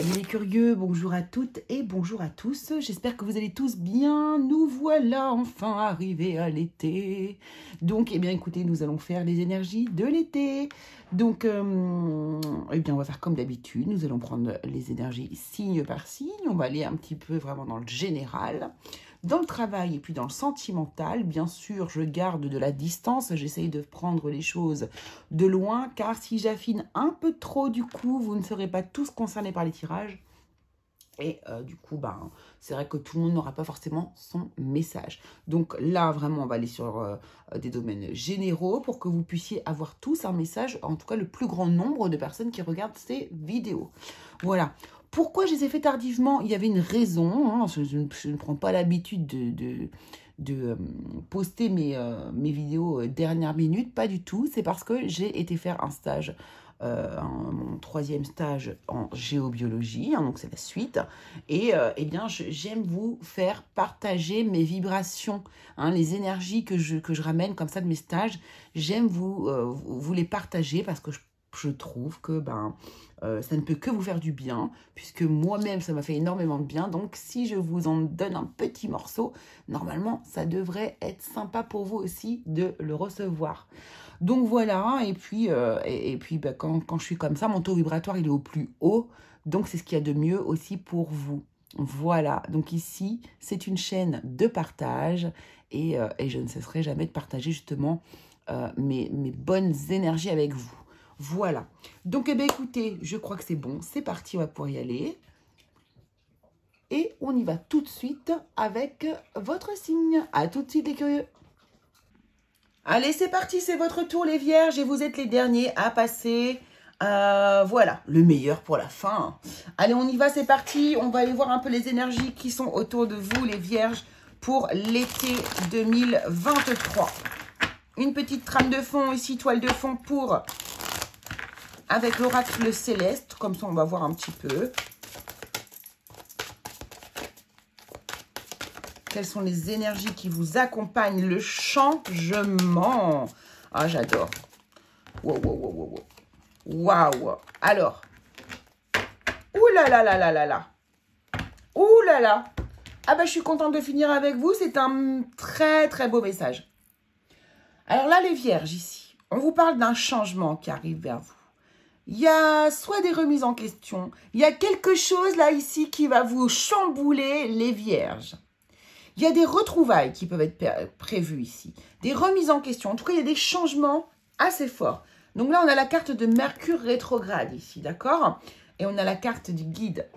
Salut les curieux, bonjour à toutes et bonjour à tous. J'espère que vous allez tous bien. Nous voilà enfin arrivés à l'été. Donc, eh bien, écoutez, nous allons faire les énergies de l'été. Donc, eh bien, on va faire comme d'habitude. Nous allons prendre les énergies signe par signe. On va aller un petit peu vraiment dans le général, dans le travail et puis dans le sentimental. Bien sûr, je garde de la distance. J'essaye de prendre les choses de loin, car si j'affine un peu trop, du coup, vous ne serez pas tous concernés par les tirages. Et du coup, ben, c'est vrai que tout le monde n'aura pas forcément son message. Donc là, vraiment, on va aller sur des domaines généraux pour que vous puissiez avoir tous un message, en tout cas le plus grand nombre de personnes qui regardent ces vidéos. Voilà. Pourquoi je les ai fait tardivement? Il y avait une raison. Hein, je ne prends pas l'habitude de poster mes vidéos dernière minute. Pas du tout. C'est parce que j'ai été faire un stage. Mon 3e stage en géobiologie, hein, donc c'est la suite, et eh bien j'aime vous faire partager mes vibrations, hein, les énergies que je ramène comme ça de mes stages. J'aime vous les partager parce que je trouve que ça ne peut que vous faire du bien, puisque moi-même ça m'a fait énormément de bien. Donc si je vous en donne un petit morceau, normalement ça devrait être sympa pour vous aussi de le recevoir. Donc voilà, et puis quand je suis comme ça, mon taux vibratoire il est au plus haut, donc c'est ce qu'il y a de mieux aussi pour vous. Voilà, donc ici c'est une chaîne de partage et je ne cesserai jamais de partager justement mes bonnes énergies avec vous. Voilà, donc eh bien, écoutez, je crois que c'est bon, c'est parti, on va pouvoir y aller. Et on y va tout de suite avec votre signe. À tout de suite les curieux. Allez, c'est parti, c'est votre tour les vierges et vous êtes les derniers à passer. Voilà, le meilleur pour la fin. Allez, on y va, c'est parti. On va aller voir un peu les énergies qui sont autour de vous, les vierges, pour l'été 2023. Une petite trame de fond ici, toile de fond pour... avec l'oracle céleste, comme ça on va voir un petit peu. Quelles sont les énergies qui vous accompagnent? Le changement. Ah, j'adore. Wow, wow, wow, wow, wow. Waouh. Alors. Ouh là là là là là là. Ouh là là. Ah ben, je suis contente de finir avec vous. C'est un très, très beau message. Alors là, les vierges, ici, on vous parle d'un changement qui arrive vers vous. Il y a soit des remises en question. Il y a quelque chose là, ici, qui va vous chambouler, les vierges. Il y a des retrouvailles qui peuvent être prévues ici, des remises en question. En tout cas, il y a des changements assez forts. Donc là, on a la carte de Mercure rétrograde ici, d'accord? Et on a la carte du guide.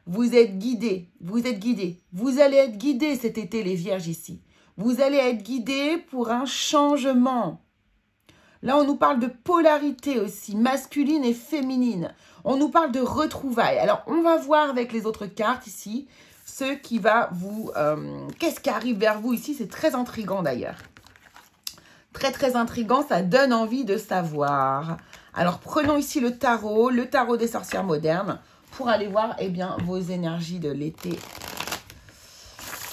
Vous êtes guidés, vous êtes guidés. Vous allez être guidés cet été, les vierges ici. Vous allez être guidés pour un changement. Là, on nous parle de polarité aussi, masculine et féminine. On nous parle de retrouvailles. Alors, on va voir avec les autres cartes ici ce qui va vous... qu'est-ce qui arrive vers vous ici? C'est très intriguant d'ailleurs. Très, très intriguant. Ça donne envie de savoir. Alors, prenons ici le tarot des sorcières modernes pour aller voir eh bien, vos énergies de l'été.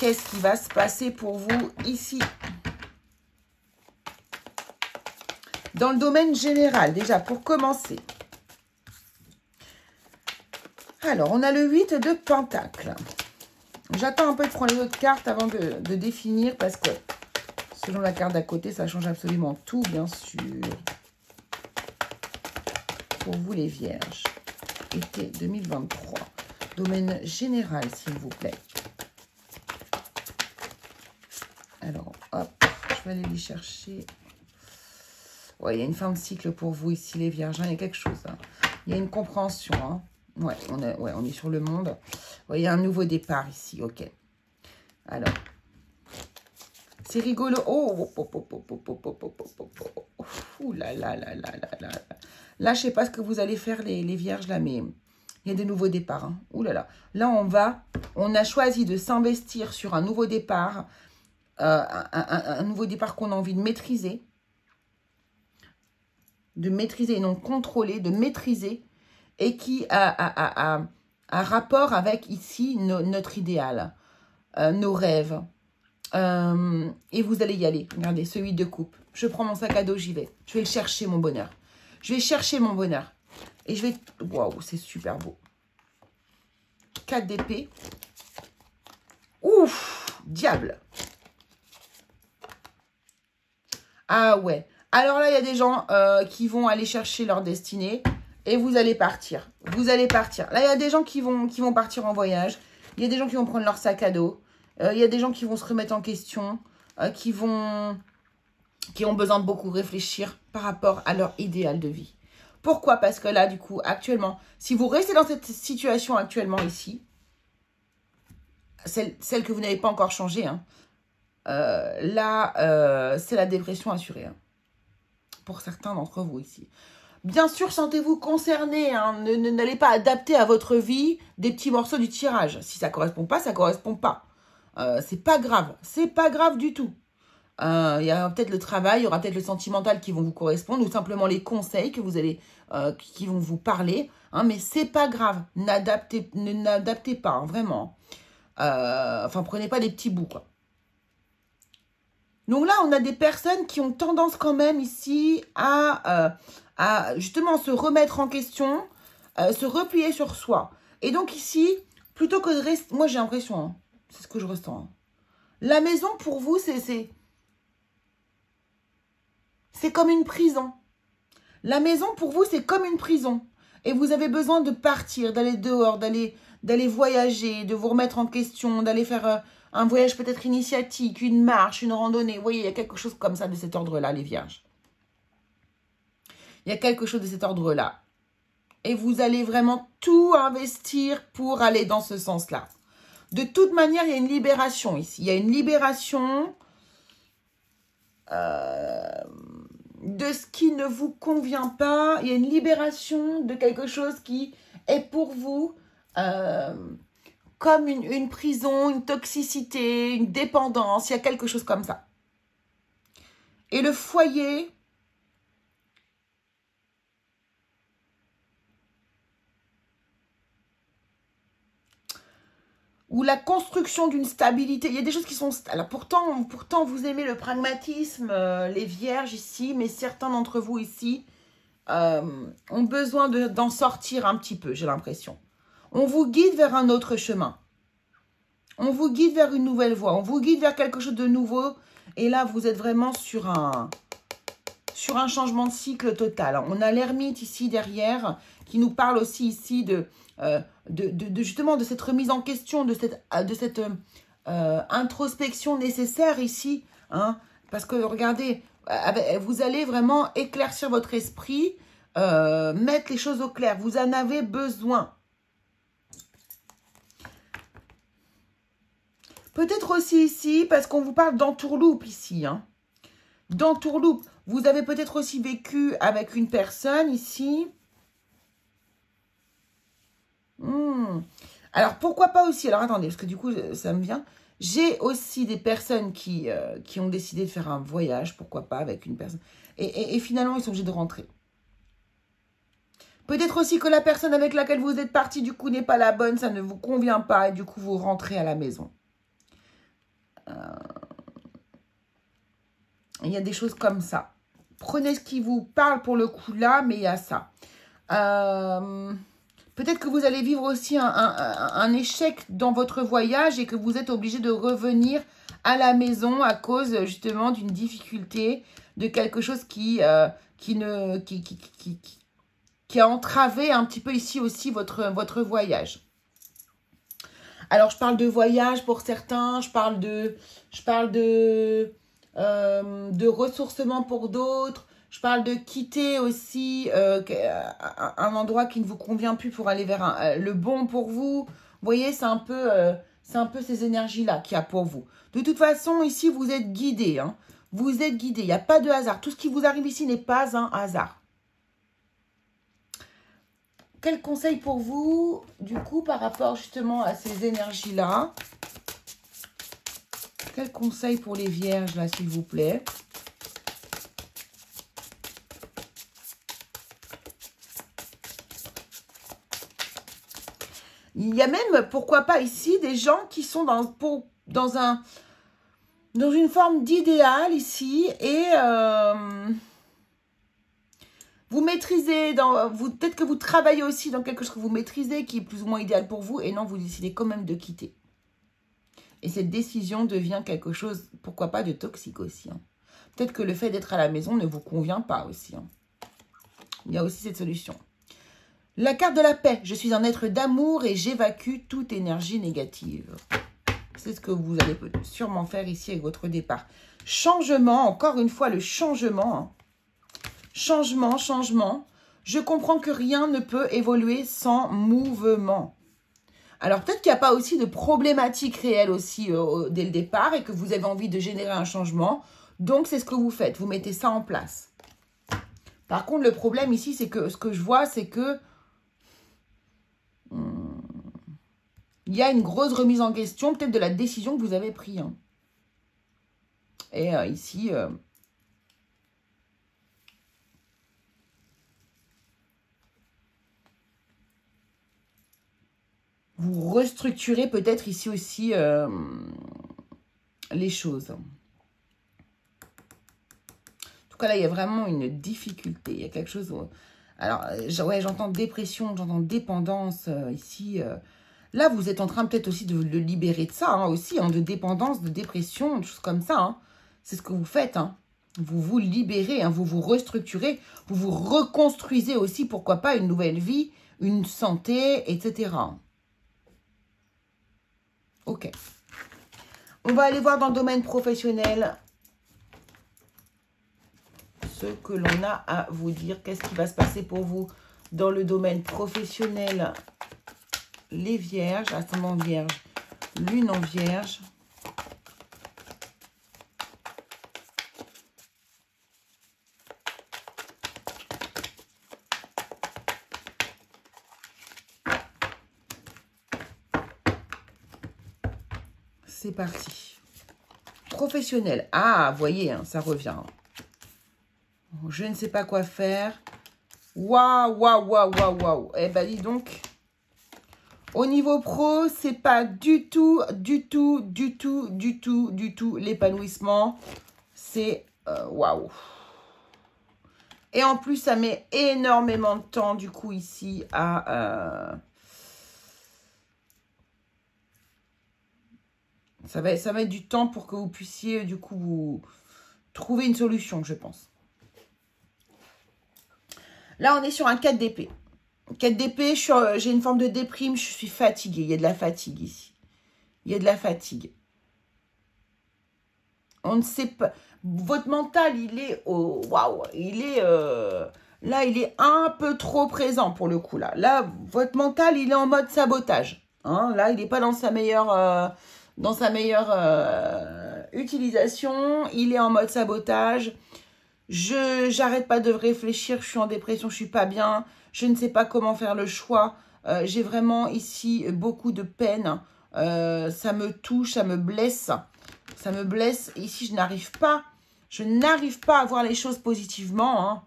Qu'est-ce qui va se passer pour vous ici? Dans le domaine général, déjà, pour commencer. Alors, on a le 8 de Pentacles. J'attends un peu de prendre les autres cartes avant de définir parce que selon la carte d'à côté, ça change absolument tout, bien sûr. Pour vous, les vierges. Été 2023. Domaine général, s'il vous plaît. Alors, hop, je vais aller les chercher. Ouais, il y a une fin de cycle pour vous ici, les vierges. Il y a quelque chose. Hein. Il y a une compréhension. Hein. Ouais, on est sur le monde. Ouais, il y a un nouveau départ ici. Ok. Alors. C'est rigolo. Oh, ouh là là là là là là. Là, je ne sais pas ce que vous allez faire, les vierges, là, mais il y a des nouveaux départs. Hein. Ouh là là. Là, on a choisi de s'investir sur un nouveau départ. Un nouveau départ qu'on a envie de maîtriser. De maîtriser et non contrôler, de maîtriser. Et qui a rapport avec, ici, notre idéal. Nos rêves. Et vous allez y aller. Regardez, ce 8 de coupe. Je prends mon sac à dos, j'y vais. Je vais le chercher, mon bonheur. Je vais chercher mon bonheur. Et je vais... Waouh, c'est super beau. 4 d'épée. Ouf, diable. Ah ouais. Alors là, il y a des gens qui vont aller chercher leur destinée et vous allez partir. Vous allez partir. Là, il y a des gens qui vont partir en voyage. Il y a des gens qui vont prendre leur sac à dos. Il y a des gens qui vont se remettre en question, qui ont besoin de beaucoup réfléchir par rapport à leur idéal de vie. Pourquoi? Parce que là, du coup, actuellement, si vous restez dans cette situation actuellement ici, celle que vous n'avez pas encore changée, hein, là, c'est la dépression assurée, hein, pour certains d'entre vous ici. Bien sûr, sentez-vous concerné, hein, n'allez pas adapter à votre vie des petits morceaux du tirage. Si ça ne correspond pas, ça ne correspond pas. C'est pas grave, c'est pas grave du tout. Il y a peut-être le travail, il y aura peut-être le sentimental qui vont vous correspondre, ou simplement les conseils que vous allez, qui vont vous parler, hein, mais c'est pas grave, n'adaptez pas, hein, vraiment. Enfin, prenez pas des petits bouts, quoi. Donc là, on a des personnes qui ont tendance quand même ici à justement se remettre en question, se replier sur soi. Et donc ici, plutôt que de rester... Moi, j'ai l'impression, hein, c'est ce que je ressens. Hein. La maison, pour vous, c'est comme une prison. La maison, pour vous, c'est comme une prison. Et vous avez besoin de partir, d'aller dehors, d'aller voyager, de vous remettre en question, d'aller faire un voyage peut-être initiatique, une marche, une randonnée. Vous voyez, il y a quelque chose comme ça de cet ordre-là, les vierges. Il y a quelque chose de cet ordre-là. Et vous allez vraiment tout investir pour aller dans ce sens-là. De toute manière, il y a une libération ici. Il y a une libération de ce qui ne vous convient pas. Il y a une libération de quelque chose qui est pour vous comme une prison, une toxicité, une dépendance. Il y a quelque chose comme ça. Et le foyer... ou la construction d'une stabilité. Il y a des choses qui sont... Alors pourtant vous aimez le pragmatisme, les vierges ici, mais certains d'entre vous ici ont besoin d'en sortir un petit peu, j'ai l'impression. On vous guide vers un autre chemin. On vous guide vers une nouvelle voie. On vous guide vers quelque chose de nouveau. Et là, vous êtes vraiment sur un changement de cycle total. On a l'ermite ici derrière qui nous parle aussi ici justement de cette remise en question, de cette introspection nécessaire ici. Hein, parce que regardez, vous allez vraiment éclaircir votre esprit, mettre les choses au clair. Vous en avez besoin. Peut-être aussi ici, parce qu'on vous parle d'entourloupe ici. Hein. D'entourloupe. Vous avez peut-être aussi vécu avec une personne ici. Alors, pourquoi pas aussi... Alors, attendez, parce que du coup, ça me vient. J'ai aussi des personnes qui ont décidé de faire un voyage, pourquoi pas, avec une personne. Et finalement, ils sont obligés de rentrer. Peut-être aussi que la personne avec laquelle vous êtes parti, du coup, n'est pas la bonne, ça ne vous convient pas, et du coup, vous rentrez à la maison. Il y a des choses comme ça. Prenez ce qui vous parle pour le coup là, mais il y a ça. Peut-être que vous allez vivre aussi un échec dans votre voyage et que vous êtes obligé de revenir à la maison à cause justement d'une difficulté, de quelque chose qui a entravé un petit peu ici aussi votre voyage. Alors, je parle de voyage pour certains, je parle de ressourcement pour d'autres. Je parle de quitter aussi un endroit qui ne vous convient plus pour aller vers le bon pour vous. Vous voyez, c'est un peu ces énergies-là qu'il y a pour vous. De toute façon, ici, vous êtes guidés. Hein. Vous êtes guidés. Il n'y a pas de hasard. Tout ce qui vous arrive ici n'est pas un hasard. Quel conseil pour vous, du coup, par rapport justement à ces énergies-là? Quel conseil pour les vierges, là, s'il vous plaît? Il y a même, pourquoi pas ici, des gens qui sont dans une forme d'idéal ici et Vous maîtrisez, peut-être que vous travaillez aussi dans quelque chose que vous maîtrisez, qui est plus ou moins idéal pour vous, et non, vous décidez quand même de quitter. Et cette décision devient quelque chose, pourquoi pas, de toxique aussi. Hein. Peut-être que le fait d'être à la maison ne vous convient pas aussi. Hein. Il y a aussi cette solution. La carte de la paix. Je suis un être d'amour et j'évacue toute énergie négative. C'est ce que vous allez sûrement faire ici avec votre départ. Changement, encore une fois, le changement. Hein. Changement, changement. Je comprends que rien ne peut évoluer sans mouvement. Alors, peut-être qu'il n'y a pas aussi de problématique réelle aussi dès le départ et que vous avez envie de générer un changement. Donc, c'est ce que vous faites. Vous mettez ça en place. Par contre, le problème ici, c'est que ce que je vois, c'est que il y a une grosse remise en question, peut-être de la décision que vous avez prise. Hein. Et ici... vous restructurez peut-être ici aussi les choses. En tout cas, là, il y a vraiment une difficulté. Il y a quelque chose... Alors, ouais, j'entends dépression, j'entends dépendance ici. Là, vous êtes en train peut-être aussi de le libérer de ça, hein, aussi, hein, de dépendance, de dépression, des choses comme ça. Hein. C'est ce que vous faites. Hein. Vous vous libérez, hein, vous vous restructurez, vous vous reconstruisez aussi, pourquoi pas, une nouvelle vie, une santé, etc. Ok. On va aller voir dans le domaine professionnel ce que l'on a à vous dire. Qu'est-ce qui va se passer pour vous dans le domaine professionnel? Les vierges, ascendant vierge, lune en vierge. C'est parti. Professionnel. Ah, vous voyez, hein, ça revient. Je ne sais pas quoi faire. Waouh, waouh, waouh, waouh, waouh. Eh ben, dis donc. Au niveau pro, c'est pas du tout l'épanouissement. C'est waouh. Et en plus, ça met énormément de temps, du coup, ici, à... Ça va être du temps pour que vous puissiez, du coup, vous trouver une solution, je pense. Là, on est sur un 4 d'épée. 4 d'épée, j'ai une forme de déprime, je suis fatiguée. Il y a de la fatigue ici. Il y a de la fatigue. On ne sait pas. Votre mental, il est... waouh, il est... là, il est un peu trop présent pour le coup. Là, votre mental, il est en mode sabotage. Hein, là, il n'est pas dans sa meilleure... utilisation, il est en mode sabotage. J'arrête pas de réfléchir, je suis en dépression, je suis pas bien, je ne sais pas comment faire le choix. J'ai vraiment ici beaucoup de peine. Ça me touche, ça me blesse. Ça me blesse. Ici, je n'arrive pas à voir les choses positivement.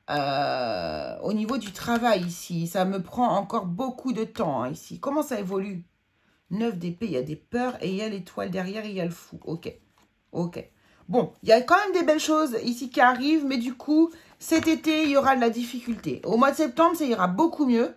Hein. Au niveau du travail ici, ça me prend encore beaucoup de temps hein, ici. Comment ça évolue? 9 d'épée, il y a des peurs et il y a l'étoile derrière, il y a le fou. Ok, ok. Bon, il y a quand même des belles choses ici qui arrivent, mais du coup, cet été, il y aura de la difficulté. Au mois de septembre, ça ira beaucoup mieux.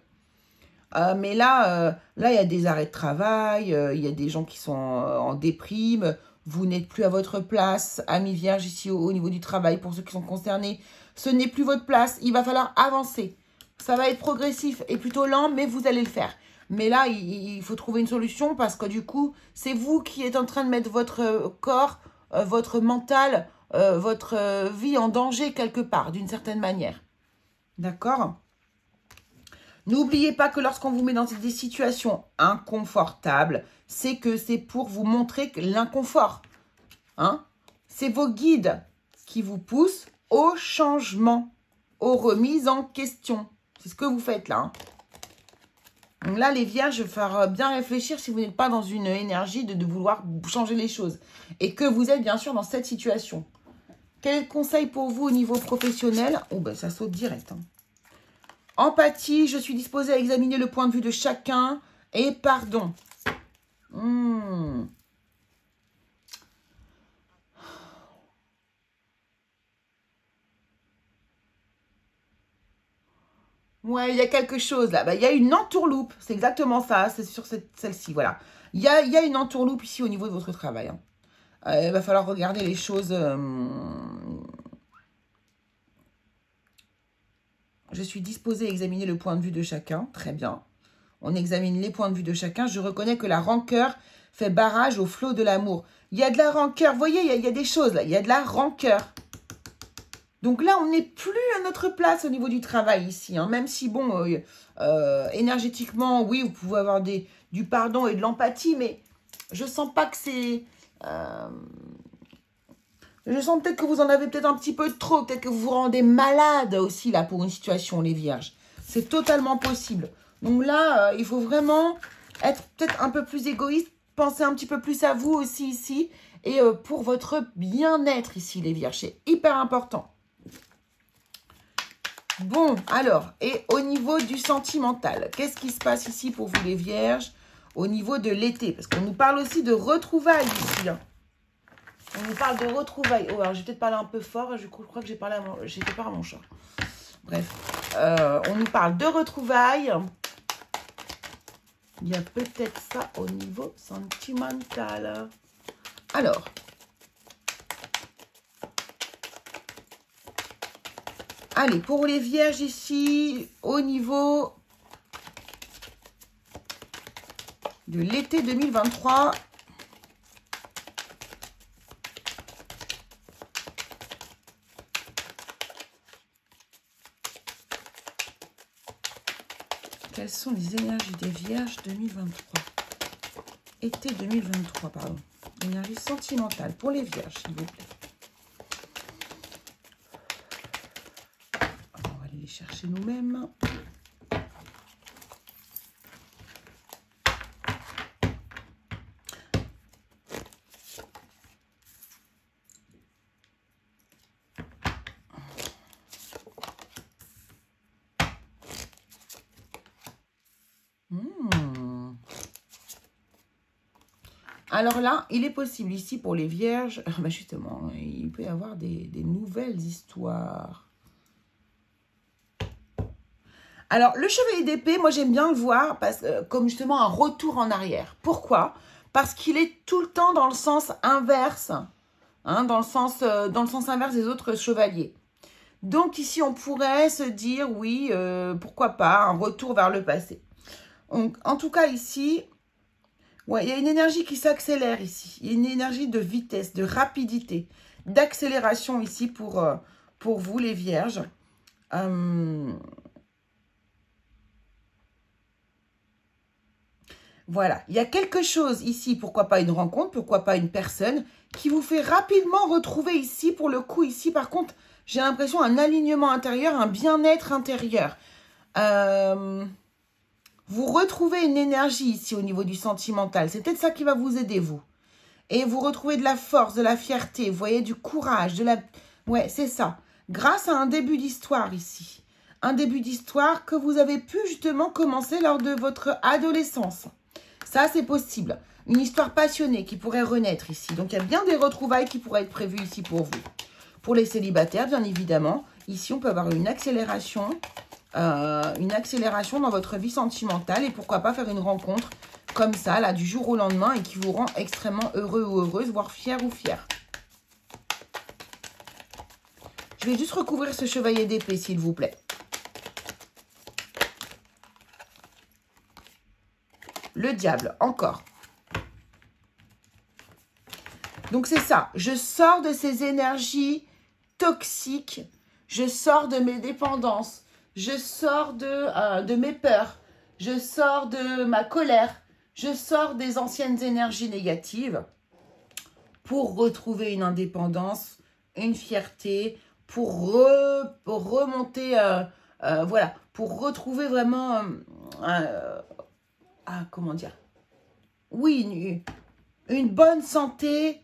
Mais là, il y a des arrêts de travail, il y a des gens qui sont en déprime. Vous n'êtes plus à votre place, amis vierges, ici au niveau du travail, pour ceux qui sont concernés. Ce n'est plus votre place, il va falloir avancer. Ça va être progressif et plutôt lent, mais vous allez le faire. Mais là, il faut trouver une solution parce que du coup, c'est vous qui êtes en train de mettre votre corps, votre mental, votre vie en danger quelque part, d'une certaine manière. D'accord ? N'oubliez pas que lorsqu'on vous met dans des situations inconfortables, c'est que c'est pour vous montrer l'inconfort. Hein? C'est vos guides qui vous poussent au changement, aux remises en question. C'est ce que vous faites là. Hein? Donc là, les vierges, il va falloir bien réfléchir si vous n'êtes pas dans une énergie de vouloir changer les choses. Et que vous êtes bien sûr dans cette situation. Quel est le conseil pour vous au niveau professionnel? Oh ben ça saute direct. Hein. Empathie, je suis disposée à examiner le point de vue de chacun. Et pardon. Ouais, il y a quelque chose là. Bah, il y a une entourloupe. C'est exactement ça. C'est sur celle-ci, voilà. Il y a une entourloupe ici au niveau de votre travail. Hein. Il va falloir regarder les choses. Je suis disposée à examiner le point de vue de chacun. Très bien. On examine les points de vue de chacun. Je reconnais que la rancœur fait barrage au flot de l'amour. Il y a de la rancœur. Vous voyez, il y a des choses là. Il y a de la rancœur. Donc là, on n'est plus à notre place au niveau du travail ici. Hein. Même si, bon, énergétiquement, oui, vous pouvez avoir du pardon et de l'empathie, mais je sens pas que c'est... je sens peut-être que vous en avez peut-être un petit peu trop. Peut-être que vous vous rendez malade aussi, là, pour une situation, les vierges. C'est totalement possible. Donc là, il faut vraiment être peut-être un peu plus égoïste, penser un petit peu plus à vous aussi ici, et pour votre bien-être ici, les vierges. C'est hyper important. Bon, alors, et au niveau du sentimental, qu'est-ce qui se passe ici pour vous les vierges au niveau de l'été? Parce qu'on nous parle aussi de retrouvailles ici. Hein. On nous parle de retrouvailles. Oh, alors j'ai peut-être parlé un peu fort, je crois que j'ai parlé j'ai fait peur à mon chat. Bref, on nous parle de retrouvailles. Il y a peut-être ça au niveau sentimental. Alors... Allez, pour les vierges ici, au niveau de l'été 2023, quelles sont les énergies des vierges 2023? Été 2023, pardon. Énergie sentimentale pour les vierges, s'il vous plaît. On va aller les chercher nous-mêmes. Alors là, il est possible ici pour les vierges, bah justement, il peut y avoir des nouvelles histoires. Alors, le chevalier d'épée, moi j'aime bien le voir comme justement un retour en arrière. Pourquoi? Parce qu'il est tout le temps dans le sens inverse, hein, dans le sens inverse des autres chevaliers. Donc ici, on pourrait se dire, oui, pourquoi pas, un retour vers le passé. Donc, en tout cas ici... Ouais, il y a une énergie qui s'accélère ici. Il y a une énergie de vitesse, de rapidité, d'accélération ici pour vous, les vierges. Voilà, il y a quelque chose ici, pourquoi pas une rencontre, pourquoi pas une personne, qui vous fait rapidement retrouver ici, pour le coup, ici, par contre, j'ai l'impression un alignement intérieur, un bien-être intérieur. Vous retrouvez une énergie ici au niveau du sentimental. C'est peut-être ça qui va vous aider, vous. Et vous retrouvez de la force, de la fierté, vous voyez, du courage, de la... Ouais, c'est ça. Grâce à un début d'histoire ici. Un début d'histoire que vous avez pu justement commencer lors de votre adolescence. Ça, c'est possible. Une histoire passionnée qui pourrait renaître ici. Donc, il y a bien des retrouvailles qui pourraient être prévues ici pour vous. Pour les célibataires, bien évidemment, ici, on peut avoir une accélération dans votre vie sentimentale et pourquoi pas faire une rencontre comme ça, là, du jour au lendemain et qui vous rend extrêmement heureux ou heureuse, voire fier ou fier. Je vais juste recouvrir ce chevalier d'épée, s'il vous plaît. Le diable, encore. Donc, c'est ça. Je sors de ces énergies toxiques. Je sors de mes dépendances. Je sors de mes peurs. Je sors de ma colère. Je sors des anciennes énergies négatives pour retrouver une indépendance, une fierté, pour remonter, voilà, pour retrouver vraiment, comment dire, oui, une bonne santé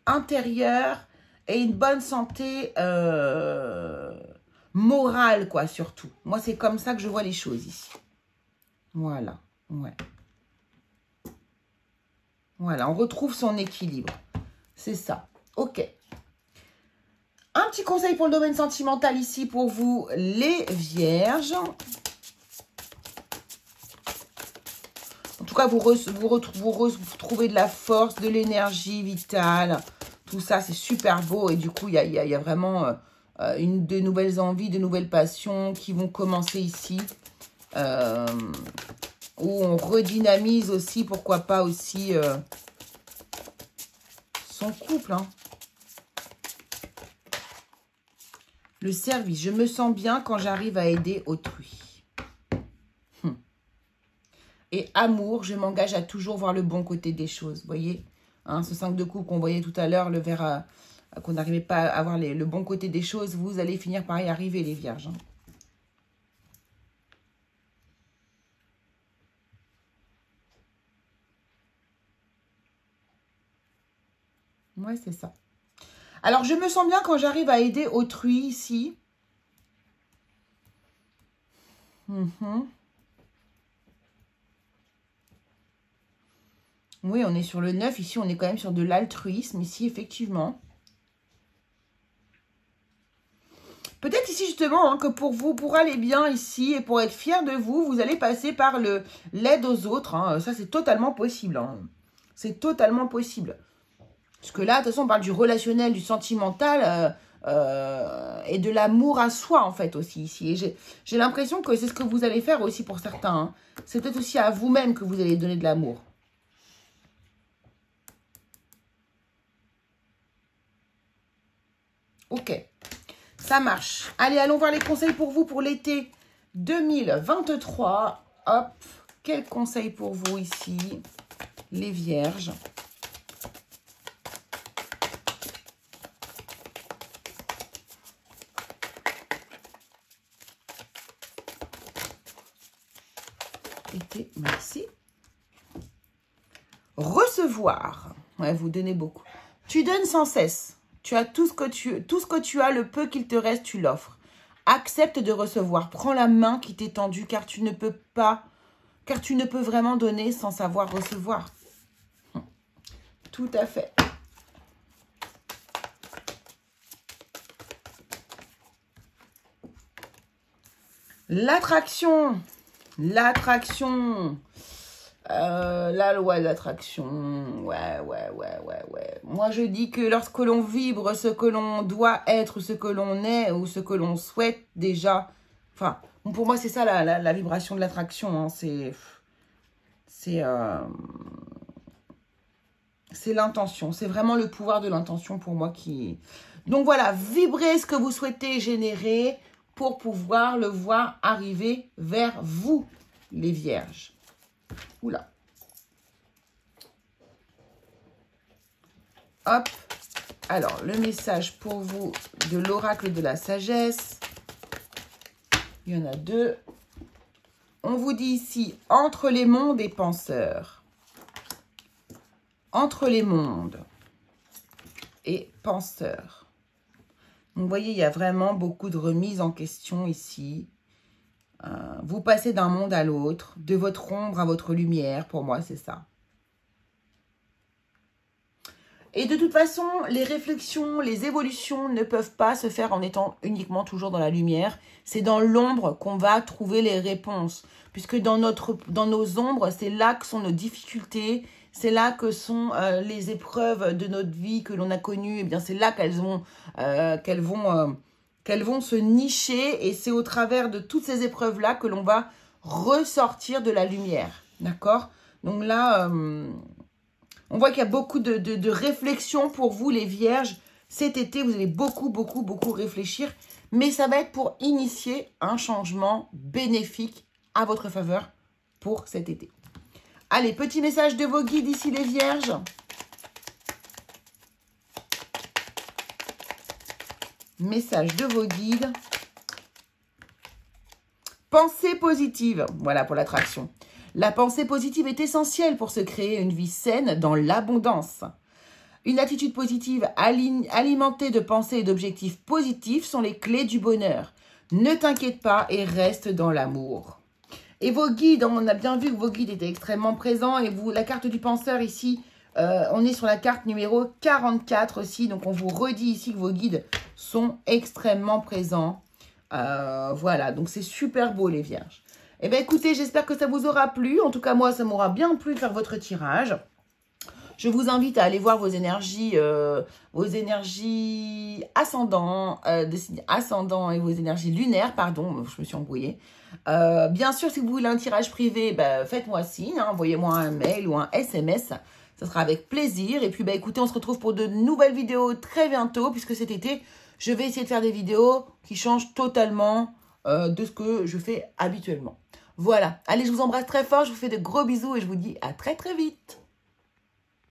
intérieure et une bonne santé morale, quoi, surtout. Moi, c'est comme ça que je vois les choses ici. Voilà, ouais. Voilà, on retrouve son équilibre. C'est ça. Ok. Un petit conseil pour le domaine sentimental ici pour vous, les vierges. En tout cas, vous retrouvez de la force, de l'énergie vitale. Tout ça, c'est super beau. Et du coup, il y a vraiment de nouvelles envies, de nouvelles passions qui vont commencer ici. Où on redynamise aussi, pourquoi pas aussi, son couple. Hein. Le service, je me sens bien quand j'arrive à aider autrui. Et amour, je m'engage à toujours voir le bon côté des choses. Vous voyez, hein, ce 5 de coupe qu'on voyait tout à l'heure, le verre qu'on n'arrivait pas à voir le bon côté des choses, vous allez finir par y arriver, les vierges. Hein. Ouais, c'est ça. Alors, je me sens bien quand j'arrive à aider autrui ici. Oui, on est sur le 9. Ici, on est quand même sur de l'altruisme. Ici, effectivement. Peut-être ici, justement, hein, que pour vous, pour aller bien ici et pour être fier de vous, vous allez passer par l'aide aux autres. Hein. Ça, c'est totalement possible. Hein. C'est totalement possible. Parce que là, de toute façon, on parle du relationnel, du sentimental et de l'amour à soi, en fait, aussi, ici. Et j'ai l'impression que c'est ce que vous allez faire aussi pour certains. Hein. C'est peut-être aussi à vous-même que vous allez donner de l'amour. Ok, ça marche. Allez, allons voir les conseils pour vous pour l'été 2023. Hop, quels conseils pour vous ici, les vierges? Été, merci. Recevoir. Ouais, vous donnez beaucoup. Tu donnes sans cesse. Tu as tout ce que tu as, le peu qu'il te reste, tu l'offres. Accepte de recevoir. Prends la main qui t'est tendue car tu ne peux vraiment donner sans savoir recevoir. Tout à fait. L'attraction. L'attraction. La loi de l'attraction. Ouais. Moi, je dis que lorsque l'on vibre ce que l'on doit être, ce que l'on est ou ce que l'on souhaite déjà. Enfin, pour moi, c'est ça la vibration de l'attraction. Hein, c'est l'intention. C'est vraiment le pouvoir de l'intention pour moi qui... Donc voilà, vibrez ce que vous souhaitez générer pour pouvoir le voir arriver vers vous, les vierges. Oula. Hop. Alors, le message pour vous de l'oracle de la sagesse. Il y en a deux. On vous dit ici, entre les mondes et penseurs. Entre les mondes et penseurs. Donc, vous voyez, il y a vraiment beaucoup de remises en question ici. Vous passez d'un monde à l'autre, de votre ombre à votre lumière, pour moi, c'est ça. Et de toute façon, les réflexions, les évolutions ne peuvent pas se faire en étant uniquement toujours dans la lumière. C'est dans l'ombre qu'on va trouver les réponses. Puisque dans nos ombres, c'est là que sont nos difficultés, c'est là que sont les épreuves de notre vie que l'on a connues. Et bien, c'est là qu'elles vont se nicher et c'est au travers de toutes ces épreuves-là que l'on va ressortir de la lumière. D'accord? Donc là, on voit qu'il y a beaucoup de réflexions pour vous, les vierges. Cet été, vous allez beaucoup réfléchir. Mais ça va être pour initier un changement bénéfique à votre faveur pour cet été. Allez, petit message de vos guides ici, les vierges. Message de vos guides. Pensée positive. Voilà pour l'attraction. La pensée positive est essentielle pour se créer une vie saine dans l'abondance. Une attitude positive alimentée de pensées et d'objectifs positifs sont les clés du bonheur. Ne t'inquiète pas et reste dans l'amour. Et vos guides, on a bien vu que vos guides étaient extrêmement présents et vous, la carte du penseur ici On est sur la carte numéro 44 aussi. Donc, on vous redit ici que vos guides sont extrêmement présents. Voilà, donc c'est super beau les vierges. Eh bien, écoutez, j'espère que ça vous aura plu. En tout cas, moi, ça m'aura bien plu de faire votre tirage. Je vous invite à aller voir vos énergies ascendants, des signes ascendants et vos énergies lunaires, pardon, je me suis embrouillée. Bien sûr, si vous voulez un tirage privé, bah, faites-moi signe, hein, envoyez-moi un mail ou un SMS, ça sera avec plaisir. Et puis, bah, écoutez, on se retrouve pour de nouvelles vidéos très bientôt, puisque cet été, je vais essayer de faire des vidéos qui changent totalement de ce que je fais habituellement. Voilà, allez, je vous embrasse très fort, je vous fais de gros bisous et je vous dis à très très vite.